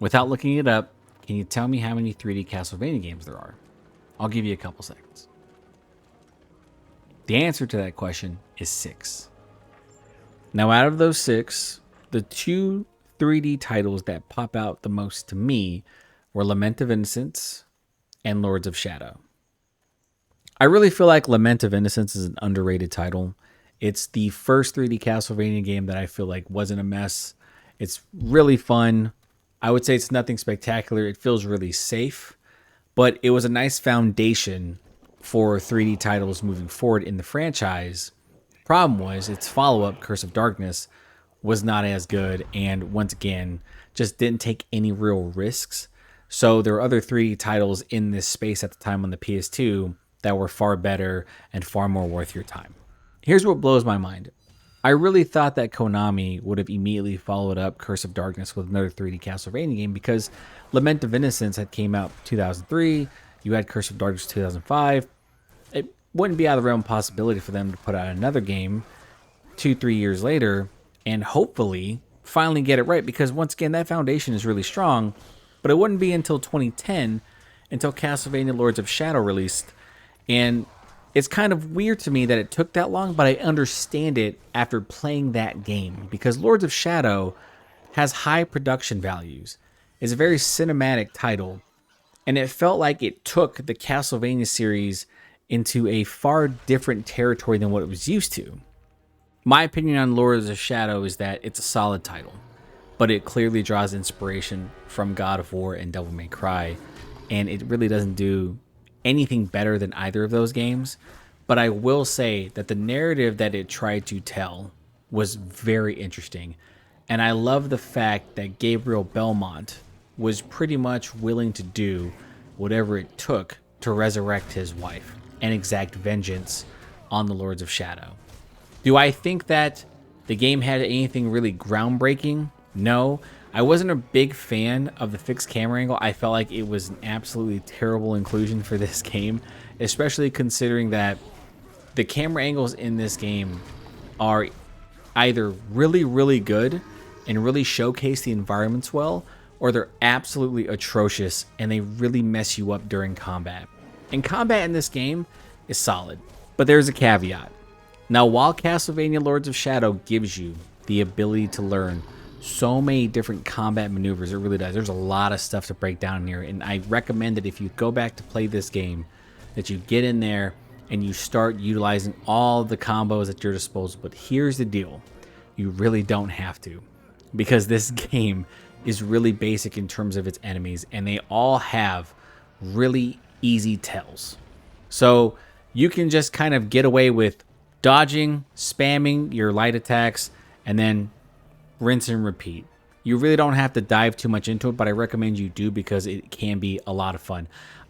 Without looking it up, can you tell me how many 3D Castlevania games there are? I'll give you a couple seconds. The answer to that question is 6. Now, out of those 6, the two 3D titles that pop out the most to me were Lament of Innocence and Lords of Shadow. I really feel like Lament of Innocence is an underrated title. It's the first 3D Castlevania game that I feel like wasn't a mess. It's really fun. I would say it's nothing spectacular. It feels really safe, but it was a nice foundation for 3D titles moving forward in the franchise. Problem was, its follow-up, Curse of Darkness, was not as good, and once again, just didn't take any real risks. So there were other 3D titles in this space at the time on the PS2 that were far better and far more worth your time. Here's what blows my mind. I really thought that Konami would have immediately followed up Curse of Darkness with another 3D Castlevania game, because Lament of Innocence had came out 2003, you had Curse of Darkness 2005. It wouldn't be out of the realm of possibility for them to put out another game 2-3 years later and hopefully finally get it right, because once again, that foundation is really strong. But it wouldn't be until 2010 until Castlevania Lords of Shadow released, and it's kind of weird to me that it took that long, but I understand it after playing that game, because Lords of Shadow has high production values. It's a very cinematic title, and it felt like it took the Castlevania series into a far different territory than what it was used to. My opinion on Lords of Shadow is that it's a solid title, but it clearly draws inspiration from God of War and Devil May Cry, and it really doesn't do anything better than either of those games. But I will say that the narrative that it tried to tell was very interesting, and I love the fact that Gabriel Belmont was pretty much willing to do whatever it took to resurrect his wife and exact vengeance on the Lords of Shadow. Do I think that the game had anything really groundbreaking? No. I wasn't a big fan of the fixed camera angle. I felt like it was an absolutely terrible inclusion for this game, especially considering that the camera angles in this game are either really, really good and really showcase the environments well, or they're absolutely atrocious and they really mess you up during combat. And combat in this game is solid, but there's a caveat. Now, while Castlevania Lords of Shadow gives you the ability to learn so many different combat maneuvers, it really does. There's a lot of stuff to break down in here, and I recommend that if you go back to play this game, that you get in there and you start utilizing all the combos at your disposal. But here's the deal. You really don't have to, because this game is really basic in terms of its enemies, and they all have really easy tells. So you can just kind of get away with dodging, spamming your light attacks, and then rinse and repeat. You really don't have to dive too much into it, but I recommend you do, because it can be a lot of fun.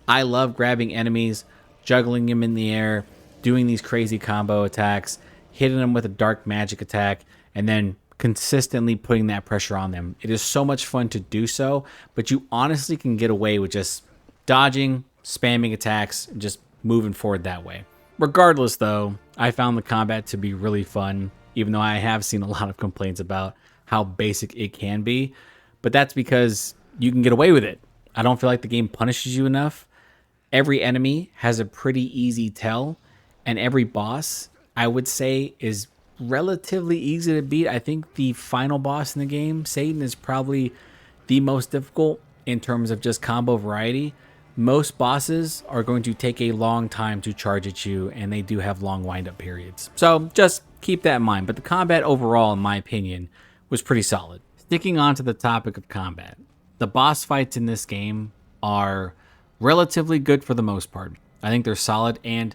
I love grabbing enemies, juggling them in the air, doing these crazy combo attacks, hitting them with a dark magic attack, and then consistently putting that pressure on them. It is so much fun to do so, but you honestly can get away with just dodging, spamming attacks, and just moving forward that way. Regardless, though, I found the combat to be really fun, even though I have seen a lot of complaints about how basic it can be. But that's because you can get away with it. I don't feel like the game punishes you enough. Every enemy has a pretty easy tell, and every boss, I would say, is relatively easy to beat. I think the final boss in the game, Satan, is probably the most difficult in terms of just combo variety. Most bosses are going to take a long time to charge at you, and they do have long wind-up periods. So just keep that in mind. But the combat overall, in my opinion, was pretty solid. Sticking on to the topic of combat, the boss fights in this game are relatively good for the most part. I think they're solid, and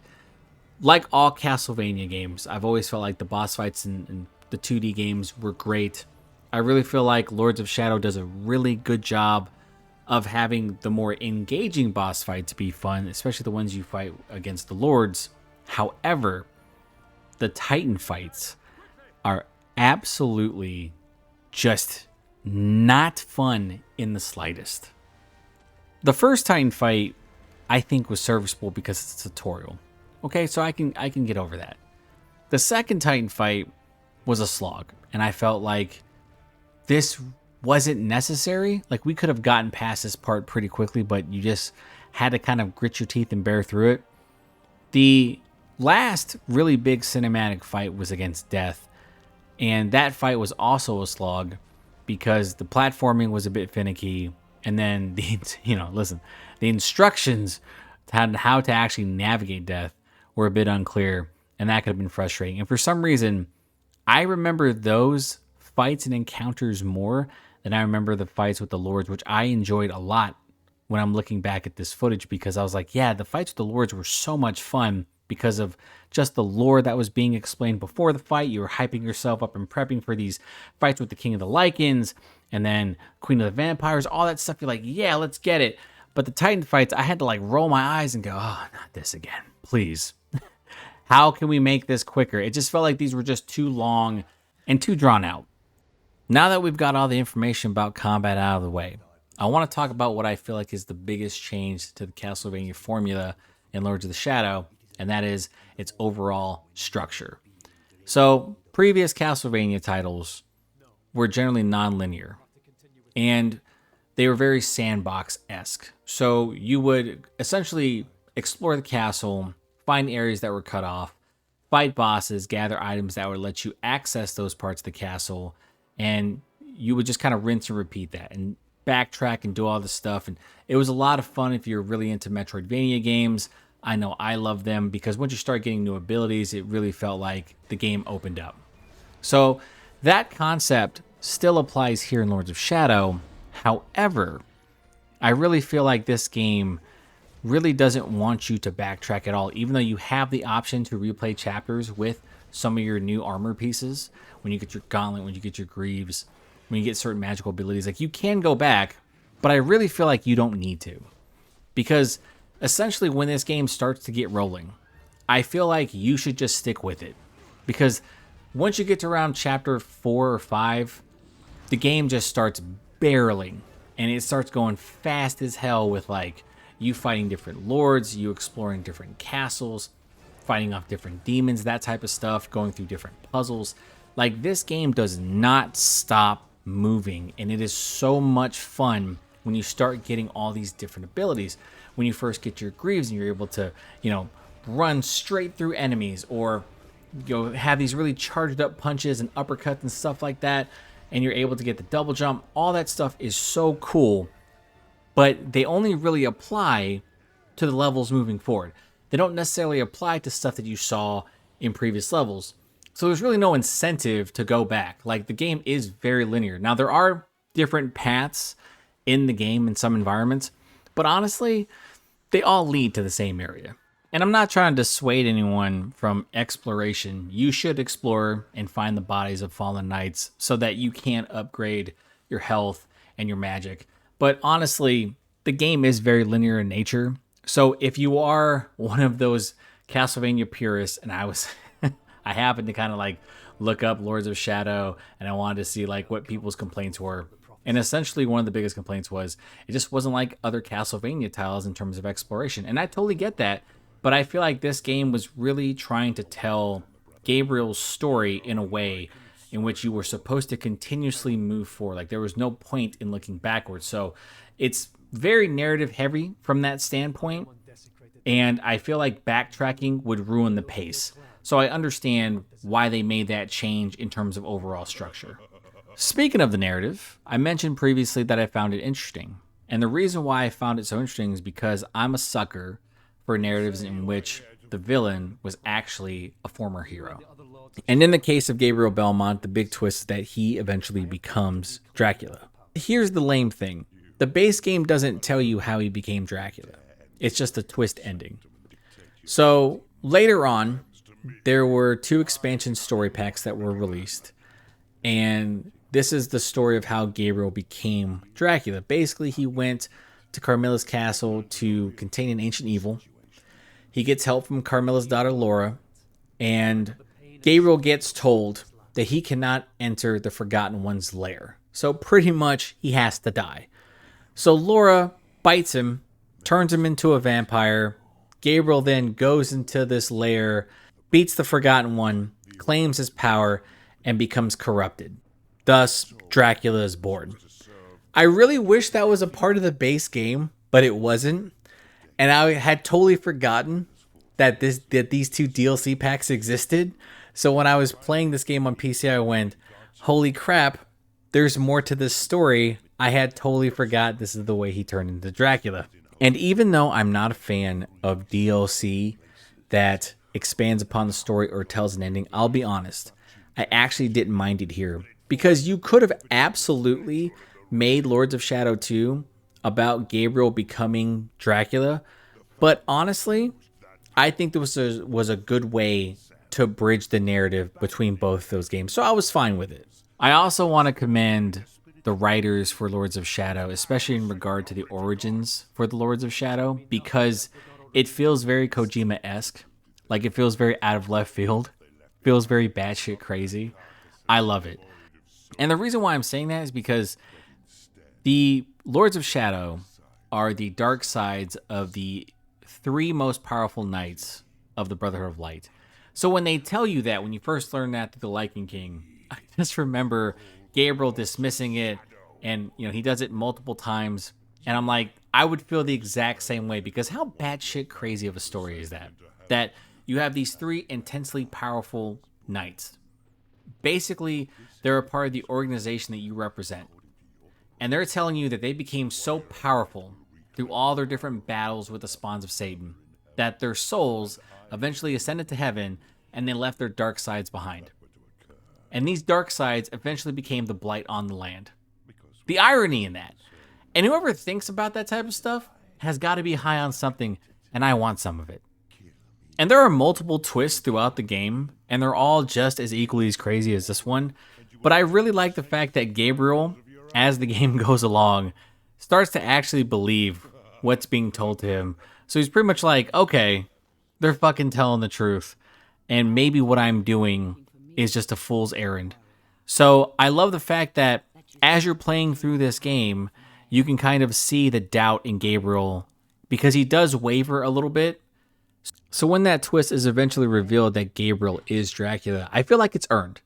like all Castlevania games, I've always felt like the boss fights in the 2D games were great. I really feel like Lords of Shadow does a really good job of having the more engaging boss fights be fun, especially the ones you fight against the Lords. However, the Titan fights are absolutely just not fun in the slightest. The first Titan fight, I think, was serviceable because it's a tutorial. Okay, so I can get over that. The second Titan fight was a slog, and I felt like this wasn't necessary. Like, we could have gotten past this part pretty quickly, but you just had to kind of grit your teeth and bear through it. The last really big cinematic fight was against Death, and that fight was also a slog because the platforming was a bit finicky, and then the instructions on how to actually navigate Death were a bit unclear, and that could have been frustrating. And for some reason, I remember those fights and encounters more than I remember the fights with the Lords, which I enjoyed a lot when I'm looking back at this footage, because I was like, yeah, the fights with the Lords were so much fun because of just the lore that was being explained before the fight. You were hyping yourself up and prepping for these fights with the King of the Lycans and then Queen of the Vampires, all that stuff. You're like, yeah, let's get it. But the Titan fights, I had to like roll my eyes and go, oh, not this again, please. How can we make this quicker? It just felt like these were just too long and too drawn out. Now that we've got all the information about combat out of the way, I want to talk about what I feel like is the biggest change to the Castlevania formula in Lords of the Shadow, and that is its overall structure. So, previous Castlevania titles were generally non-linear, and they were very sandbox-esque. So, you would essentially explore the castle, find areas that were cut off, fight bosses, gather items that would let you access those parts of the castle, and you would just kind of rinse and repeat that and backtrack and do all this stuff. And it was a lot of fun if you're really into Metroidvania games. I know I love them because once you start getting new abilities, it really felt like the game opened up. So that concept still applies here in Lords of Shadow. However, I really feel like this game really doesn't want you to backtrack at all, even though you have the option to replay chapters with some of your new armor pieces. When you get your gauntlet, when you get your greaves, when you get certain magical abilities, like, you can go back, but I really feel like you don't need to. Because essentially when this game starts to get rolling, I feel like you should just stick with it. Because once you get to around chapter 4 or 5, the game just starts barreling, and it starts going fast as hell with like you fighting different lords, you exploring different castles, fighting off different demons, that type of stuff, going through different puzzles. Like, this game does not stop moving, and it is so much fun when you start getting all these different abilities. When you first get your greaves and you're able to, run straight through enemies, or have these really charged up punches and uppercuts and stuff like that, and you're able to get the double jump. All that stuff is so cool, but they only really apply to the levels moving forward. They don't necessarily apply to stuff that you saw in previous levels. So there's really no incentive to go back. Like, the game is very linear. Now, there are different paths in the game in some environments, but honestly, they all lead to the same area. And I'm not trying to dissuade anyone from exploration. You should explore and find the bodies of fallen knights so that you can upgrade your health and your magic. But honestly, the game is very linear in nature. So if you are one of those Castlevania purists, and I happened to kind of like look up Lords of Shadow, and I wanted to see like what people's complaints were. And essentially one of the biggest complaints was it just wasn't like other Castlevania titles in terms of exploration. And I totally get that, but I feel like this game was really trying to tell Gabriel's story in a way in which you were supposed to continuously move forward. Like, there was no point in looking backwards. So it's very narrative heavy from that standpoint. And I feel like backtracking would ruin the pace. So I understand why they made that change in terms of overall structure. Speaking of the narrative, I mentioned previously that I found it interesting. And the reason why I found it so interesting is because I'm a sucker for narratives in which the villain was actually a former hero. And in the case of Gabriel Belmont, the big twist is that he eventually becomes Dracula. Here's the lame thing. The base game doesn't tell you how he became Dracula. It's just a twist ending. So later on, there were 2 expansion story packs that were released. And this is the story of how Gabriel became Dracula. Basically, he went to Carmilla's castle to contain an ancient evil. He gets help from Carmilla's daughter, Laura. And Gabriel gets told that he cannot enter the Forgotten One's lair. So pretty much he has to die. So Laura bites him, turns him into a vampire. Gabriel then goes into this lair, beats the Forgotten One, claims his power, and becomes corrupted. Thus, Dracula is born. I really wish that was a part of the base game, but it wasn't. And I had totally forgotten that these two DLC packs existed. So when I was playing this game on PC, I went, "Holy crap, there's more to this story." I had totally forgot this is the way he turned into Dracula. And even though I'm not a fan of DLC that expands upon the story or tells an ending, I'll be honest, I actually didn't mind it here. Because you could have absolutely made Lords of Shadow 2 about Gabriel becoming Dracula. But honestly, I think this was a good way to bridge the narrative between both those games. So I was fine with it. I also want to commend the writers for Lords of Shadow, especially in regard to the origins for the Lords of Shadow, because it feels very Kojima-esque. Like, it feels very out of left field. Feels very batshit crazy. I love it. And the reason why I'm saying that is because the Lords of Shadow are the dark sides of the three most powerful knights of the Brotherhood of Light. So when they tell you that, when you first learn that through the Lycan King, I just remember Gabriel dismissing it, and he does it multiple times, and I'm like, I would feel the exact same way, because how batshit crazy of a story is that? That you have these three intensely powerful knights. Basically, they're a part of the organization that you represent. And they're telling you that they became so powerful through all their different battles with the spawns of Satan that their souls eventually ascended to heaven and they left their dark sides behind. And these dark sides eventually became the blight on the land. The irony in that. And whoever thinks about that type of stuff has got to be high on something, and I want some of it. And there are multiple twists throughout the game, and they're all just as equally as crazy as this one. But I really like the fact that Gabriel, as the game goes along, starts to actually believe what's being told to him. So he's pretty much like, okay, they're fucking telling the truth, and maybe what I'm doing is just a fool's errand. So I love the fact that as you're playing through this game, you can kind of see the doubt in Gabriel, because he does waver a little bit. So when that twist is eventually revealed that Gabriel is Dracula, I feel like it's earned.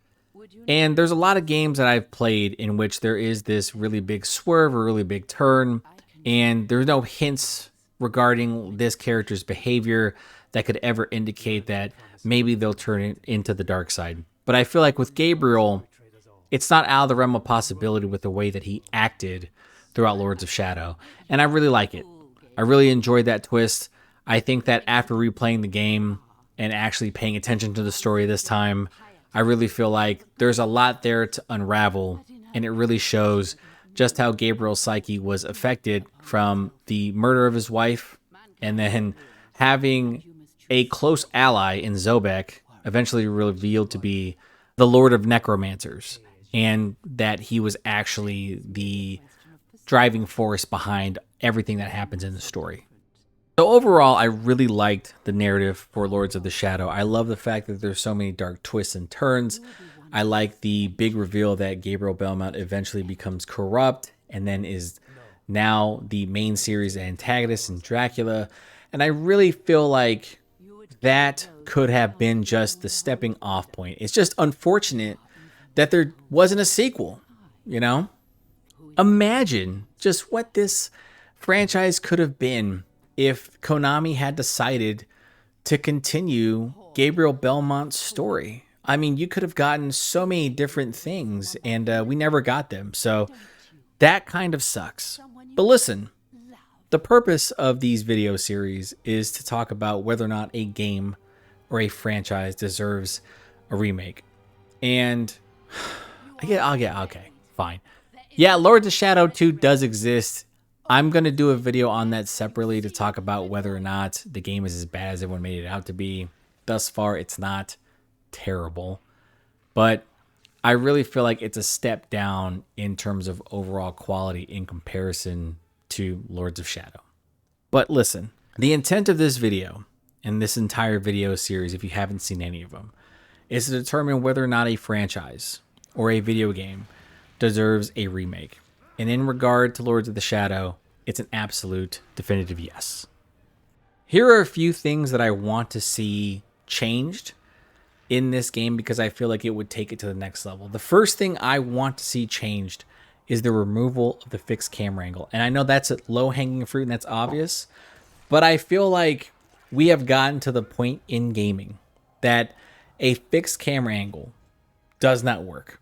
And there's a lot of games that I've played in which there is this really big swerve or really big turn, and there's no hints regarding this character's behavior that could ever indicate that maybe they'll turn it into the dark side. But I feel like with Gabriel, it's not out of the realm of possibility with the way that he acted throughout Lords of Shadow. And I really like it. I really enjoyed that twist. I think that after replaying the game and actually paying attention to the story this time, I really feel like there's a lot there to unravel, and it really shows just how Gabriel's psyche was affected from the murder of his wife, and then having a close ally in Zobek eventually revealed to be the Lord of Necromancers, and that he was actually the driving force behind everything that happens in the story. So overall, I really liked the narrative for Lords of the Shadow. I love the fact that there's so many dark twists and turns. I like the big reveal that Gabriel Belmont eventually becomes corrupt and then is now the main series antagonist in Dracula. And I really feel like that could have been just the stepping off point. It's just unfortunate that there wasn't a sequel, Imagine just what this franchise could have been if Konami had decided to continue Gabriel Belmont's story. I mean, you could have gotten so many different things, and we never got them. So that kind of sucks. But listen, the purpose of these video series is to talk about whether or not a game or a franchise deserves a remake. And okay, fine. Yeah, Lords of Shadow 2 does exist. I'm going to do a video on that separately to talk about whether or not the game is as bad as everyone made it out to be. Thus far, it's not terrible. But I really feel like it's a step down in terms of overall quality in comparison to Lords of Shadow. But listen, the intent of this video and this entire video series, if you haven't seen any of them, is to determine whether or not a franchise or a video game deserves a remake. And in regard to Lords of the Shadow, it's an absolute definitive yes. Here are a few things that I want to see changed in this game because I feel like it would take it to the next level. The first thing I want to see changed is the removal of the fixed camera angle. And I know that's a low-hanging fruit and that's obvious, but I feel like we have gotten to the point in gaming that a fixed camera angle does not work.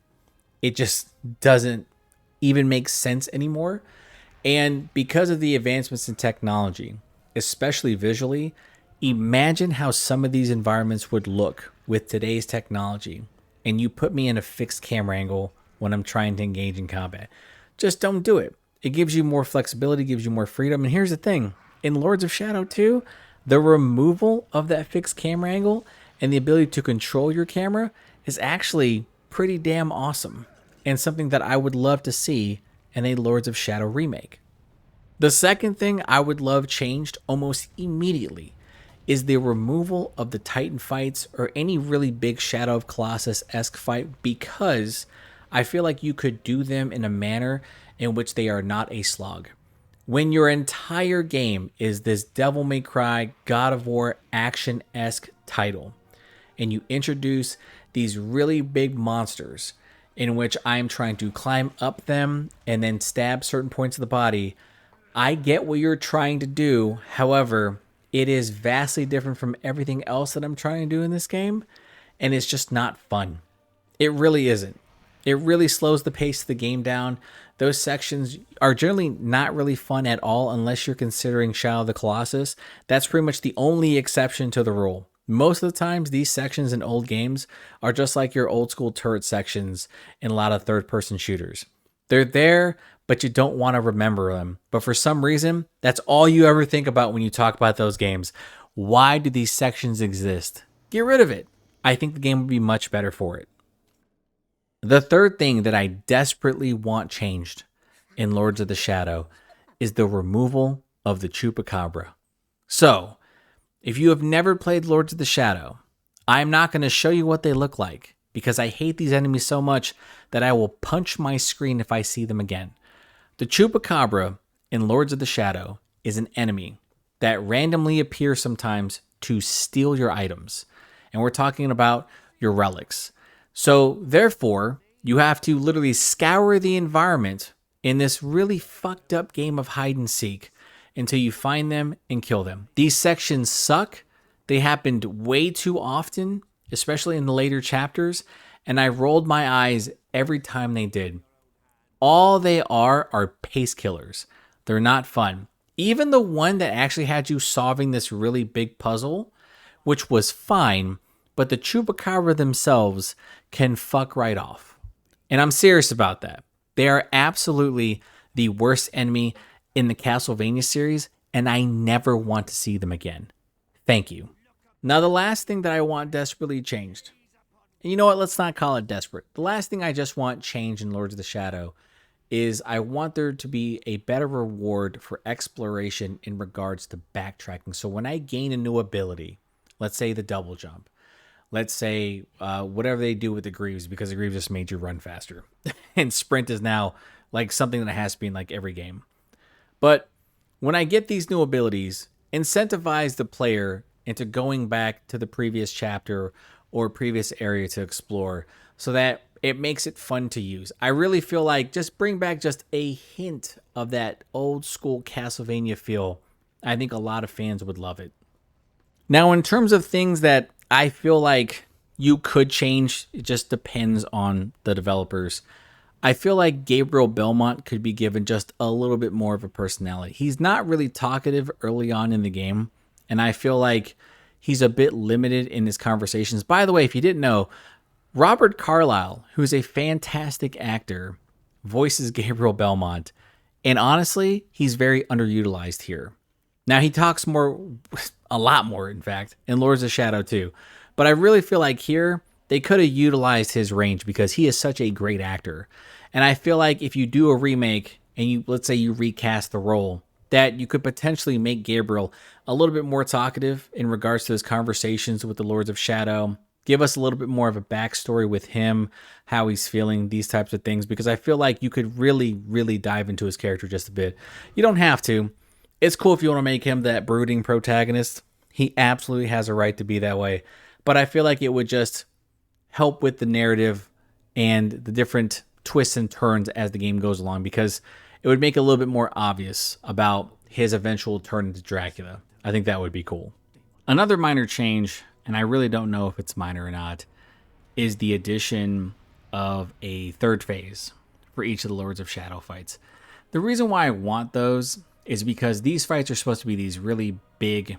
It just doesn't even make sense anymore. And because of the advancements in technology, especially visually, imagine how some of these environments would look with today's technology. And you put me in a fixed camera angle when I'm trying to engage in combat. Just don't do it. It gives you more flexibility, gives you more freedom. And here's the thing. In Lords of Shadow 2, the removal of that fixed camera angle and the ability to control your camera is actually pretty damn awesome. And something that I would love to see in a Lords of Shadow remake. The second thing I would love changed almost immediately is the removal of the Titan fights or any really big Shadow of Colossus-esque fight, because I feel like you could do them in a manner in which they are not a slog. When your entire game is this Devil May Cry, God of War action-esque title, and you introduce these really big monsters in which I'm trying to climb up them and then stab certain points of the body, I get what you're trying to do. However, it is vastly different from everything else that I'm trying to do in this game, and it's just not fun. It really isn't. It really slows the pace of the game down. Those sections are generally not really fun at all unless you're considering Shadow of the Colossus. That's pretty much the only exception to the rule. Most of the times, these sections in old games are just like your old school turret sections in a lot of third-person shooters. They're there, but you don't want to remember them. But for some reason, that's all you ever think about when you talk about those games. Why do these sections exist? Get rid of it. I think the game would be much better for it. The third thing that I desperately want changed in Lords of the Shadow is the removal of the Chupacabra. So, if you have never played Lords of the Shadow, I'm not going to show you what they look like because I hate these enemies so much that I will punch my screen if I see them again. The Chupacabra in Lords of the Shadow is an enemy that randomly appears sometimes to steal your items. And we're talking about your relics. So therefore, you have to literally scour the environment in this really fucked up game of hide and seek until you find them and kill them. These sections suck. They happened way too often, especially in the later chapters, and I rolled my eyes every time they did. All they are pace killers. They're not fun. Even the one that actually had you solving this really big puzzle, which was fine, but the Chupacabra themselves can fuck right off. And I'm serious about that. They are absolutely the worst enemy in the Castlevania series, and I never want to see them again. Thank you. Now, the last thing that I want desperately changed, and you know what, let's not call it desperate. The last thing I just want changed in Lords of the Shadow is I want there to be a better reward for exploration in regards to backtracking. So when I gain a new ability, let's say the double jump, let's say whatever they do with the Greaves, because the Greaves just made you run faster. And sprint is now like something that has to be in like every game. But when I get these new abilities, incentivize the player into going back to the previous chapter or previous area to explore so that it makes it fun to use. I really feel like just bring back just a hint of that old school Castlevania feel. I think a lot of fans would love it. Now, in terms of things that I feel like you could change, it just depends on the developers. I feel like Gabriel Belmont could be given just a little bit more of a personality. He's not really talkative early on in the game, and I feel like he's a bit limited in his conversations. By the way, if you didn't know, Robert Carlyle, who's a fantastic actor, voices Gabriel Belmont, and honestly, he's very underutilized here. Now, he talks more, a lot more, in fact, in Lords of Shadow 2, but I really feel like here, they could have utilized his range because he is such a great actor. And I feel like if you do a remake and you, let's say you recast the role, that you could potentially make Gabriel a little bit more talkative in regards to his conversations with the Lords of Shadow. Give us a little bit more of a backstory with him, how he's feeling, these types of things, because I feel like you could really, really dive into his character just a bit. You don't have to. It's cool if you want to make him that brooding protagonist. He absolutely has a right to be that way. But I feel like it would just help with the narrative and the different twists and turns as the game goes along, because it would make it a little bit more obvious about his eventual turn into Dracula. I think that would be cool. Another minor change, and I really don't know if it's minor or not, is the addition of a third phase for each of the Lords of Shadow fights. The reason why I want those is because these fights are supposed to be these really big,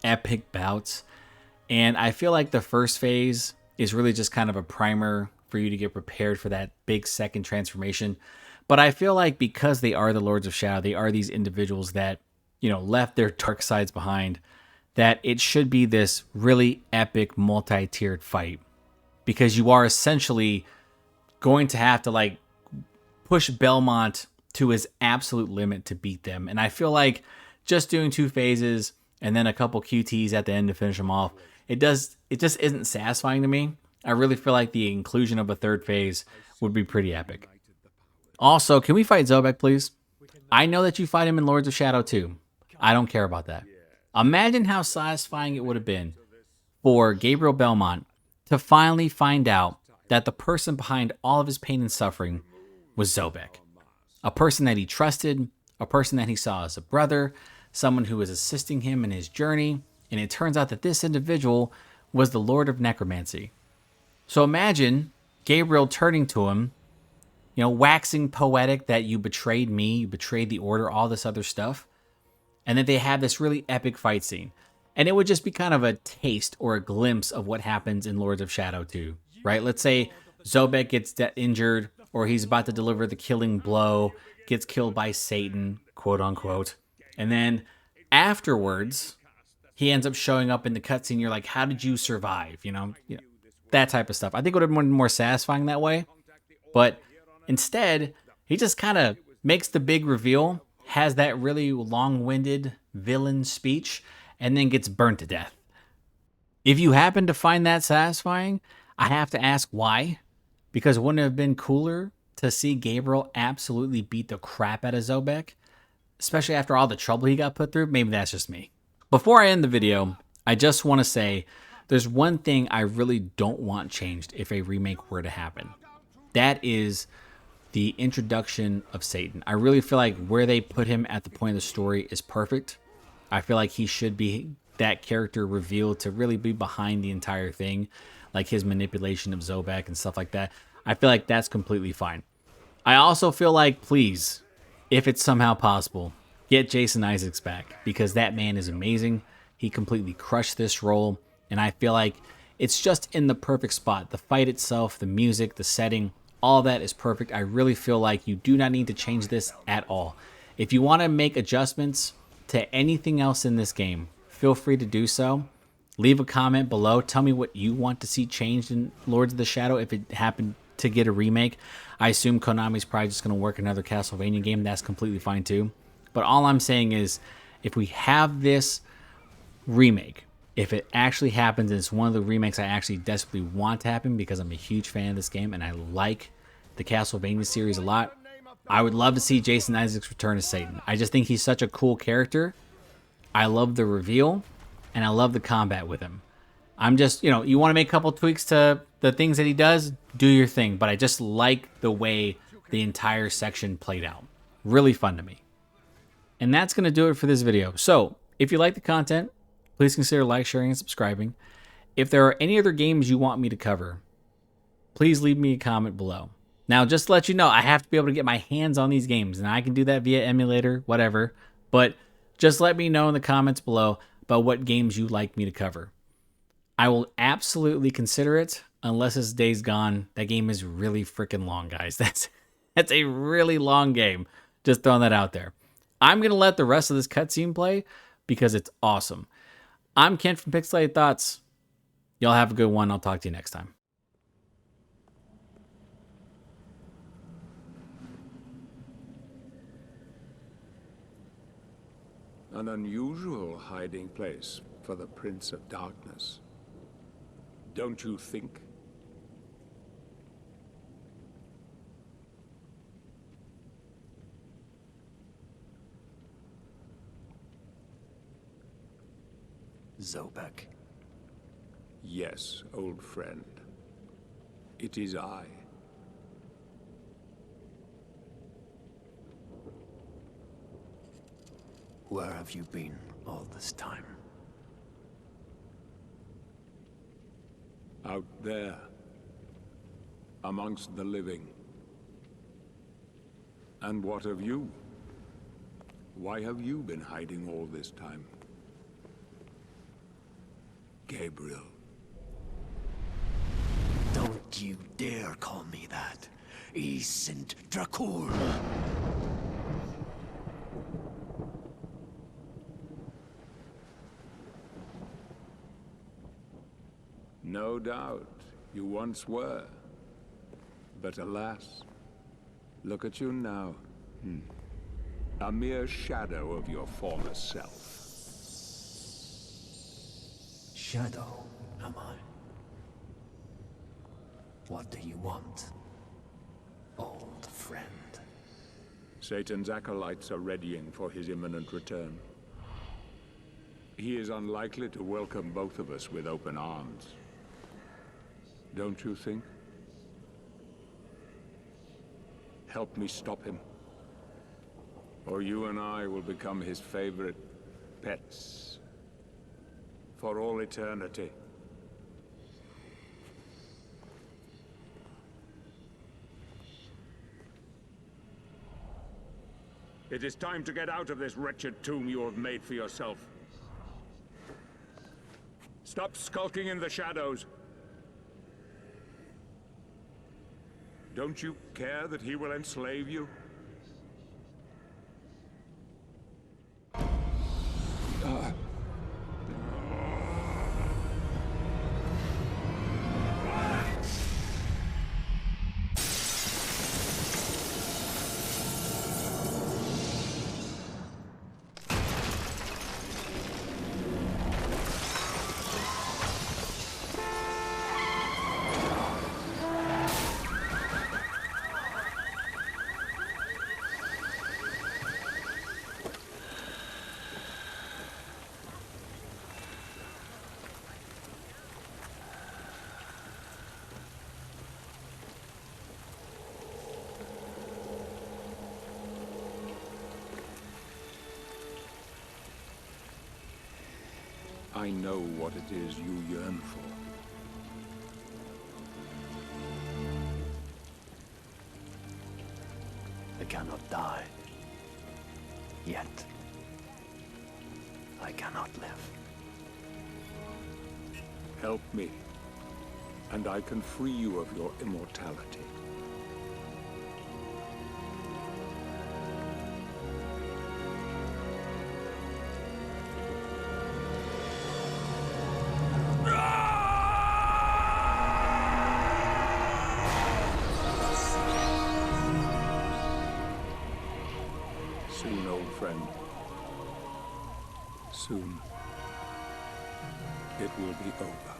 epic bouts. And I feel like the first phase is really just kind of a primer for you to get prepared for that big second transformation. But I feel like because they are the Lords of Shadow, they are these individuals that, left their dark sides behind, that it should be this really epic multi-tiered fight. Because you are essentially going to have to like push Belmont to his absolute limit to beat them. And I feel like just doing 2 phases and then a couple QTs at the end to finish them off, it just isn't satisfying to me. I really feel like the inclusion of a third phase would be pretty epic. Also, can we fight Zobek, please? I know that you fight him in Lords of Shadow too. I don't care about that. Imagine how satisfying it would have been for Gabriel Belmont to finally find out that the person behind all of his pain and suffering was Zobek. A person that he trusted, a person that he saw as a brother, someone who was assisting him in his journey, and it turns out that this individual was the Lord of Necromancy. So imagine Gabriel turning to him, waxing poetic that you betrayed me, you betrayed the Order, all this other stuff, and then they have this really epic fight scene. And it would just be kind of a taste or a glimpse of what happens in Lords of Shadow 2, right? Let's say Zobek gets injured, or he's about to deliver the killing blow, gets killed by Satan, quote unquote. And then afterwards, he ends up showing up in the cutscene. You're like, how did you survive? That type of stuff. I think it would have been more satisfying that way. But instead, he just kind of makes the big reveal, has that really long-winded villain speech, and then gets burnt to death. If you happen to find that satisfying, I have to ask why. Because wouldn't it have been cooler to see Gabriel absolutely beat the crap out of Zobek? Especially after all the trouble he got put through? Maybe that's just me. Before I end the video, I just want to say there's one thing I really don't want changed if a remake were to happen. That is the introduction of Satan. I really feel like where they put him at the point of the story is perfect. I feel like he should be that character revealed to really be behind the entire thing, like his manipulation of Zobek and stuff like that. I feel like that's completely fine. I also feel like, please, if it's somehow possible, get Jason Isaacs back, because that man is amazing. He completely crushed this role, and I feel like it's just in the perfect spot. The fight itself, the music, the setting, all that is perfect. I really feel like you do not need to change this at all. If you want to make adjustments to anything else in this game, feel free to do so. Leave a comment below. Tell me what you want to see changed in Lords of the Shadow if it happened to get a remake. I assume Konami's probably just going to work another Castlevania game. That's completely fine too. But all I'm saying is, if we have this remake, if it actually happens, and it's one of the remakes I actually desperately want to happen because I'm a huge fan of this game and I like the Castlevania series a lot, I would love to see Jason Isaacs return as Satan. I just think he's such a cool character. I love the reveal, and I love the combat with him. I'm just, you want to make a couple tweaks to the things that he does, do your thing. But I just like the way the entire section played out. Really fun to me. And that's going to do it for this video. So, if you like the content, please consider like, sharing, and subscribing. If there are any other games you want me to cover, please leave me a comment below. Now, just to let you know, I have to be able to get my hands on these games, and I can do that via emulator, whatever. But just let me know in the comments below about what games you'd like me to cover. I will absolutely consider it, unless it's Days Gone. That game is really freaking long, guys. That's a really long game. Just throwing that out there. I'm going to let the rest of this cutscene play because it's awesome. I'm Kent from Pixelated Thoughts. Y'all have a good one. I'll talk to you next time. An unusual hiding place for the Prince of Darkness. Don't you think? Zobek. Yes, old friend. It is I. Where have you been all this time? Out there, amongst the living. And what of you? Why have you been hiding all this time? Gabriel. Don't you dare call me that. Saint Dracula. No doubt, you once were. But alas, look at you now. A mere shadow of your former self. Shadow, am I? What do you want, old friend? Satan's acolytes are readying for his imminent return. He is unlikely to welcome both of us with open arms. Don't you think? Help me stop him. Or you and I will become his favorite pets. For all eternity. It is time to get out of this wretched tomb you have made for yourself. Stop skulking in the shadows. Don't you care that he will enslave you? I know what it is you yearn for. I cannot die. Yet. I cannot live. Help me, and I can free you of your immortality. Soon, old friend. Soon, it will be over.